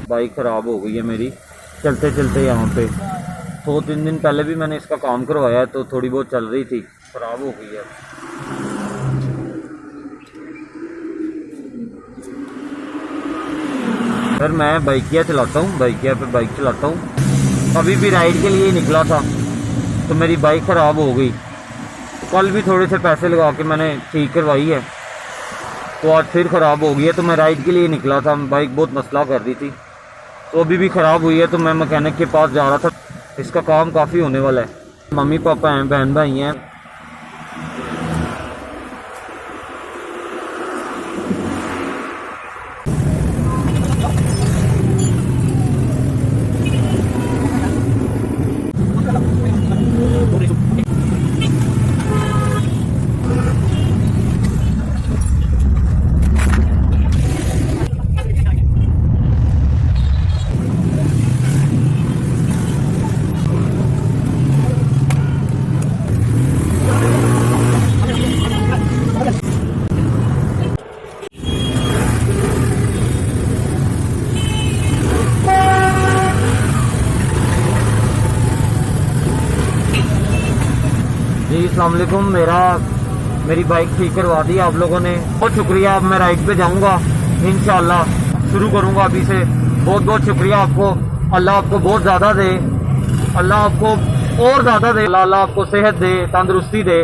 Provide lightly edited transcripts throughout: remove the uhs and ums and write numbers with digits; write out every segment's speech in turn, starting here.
Bike ख़राब हो गई है मेरी चलते चलते यहाँ पे। 2-3 दिन पहले भी मैंने इसका काम करवाया तो थोड़ी बहुत चल रही थी, ख़राब हो गई है। सर मैं बाइकिया चलाता हूँ, बाइकिया पे बाइक चलाता हूँ। अभी भी राइड के लिए ही निकला था तो मेरी बाइक ख़राब हो गई। कल भी थोड़े से पैसे लगा के मैंने ठीक करवाई है, तो आज फिर ख़राब हो गई है। तो मैं राइड के लिए निकला था, बाइक बहुत मसला कर रही थी, तो अभी भी ख़राब हुई है। तो मैं मैकेनिक के पास जा रहा था, इसका काम काफ़ी होने वाला है। मम्मी पापा हैं, बहन भाई हैं। जी अस्सलाम वालेकुम। मेरी बाइक ठीक करवा दी आप लोगों ने, बहुत शुक्रिया। अब मैं राइड पे जाऊंगा इंशाल्लाह, शुरू करूंगा अभी से। बहुत बहुत शुक्रिया आपको। अल्लाह आपको बहुत ज़्यादा दे, अल्लाह आपको और ज़्यादा दे। अल्लाह आपको सेहत दे, तंदुरुस्ती दे।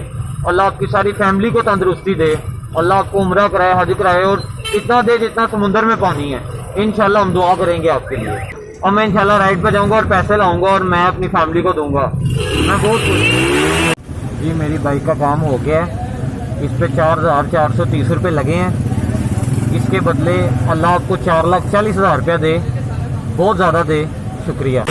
अल्लाह आपकी सारी फैमिली को तंदुरुस्ती दे। अल्लाह आपको उम्रा कराए, हज कराए, और इतना दे जितना समुंदर में पानी है। इंशाल्लाह हम दुआ करेंगे आपके लिए। और मैं इंशाल्लाह राइड पे जाऊंगा और पैसे लाऊंगा और मैं अपनी फैमिली को दूंगा। मैं बहुत खुश। जी मेरी बाइक का काम हो गया है। इस पे 4,430 रुपये लगे हैं। इसके बदले अल्लाह आपको 4,40,000 रुपया दे, बहुत ज़्यादा दे। शुक्रिया।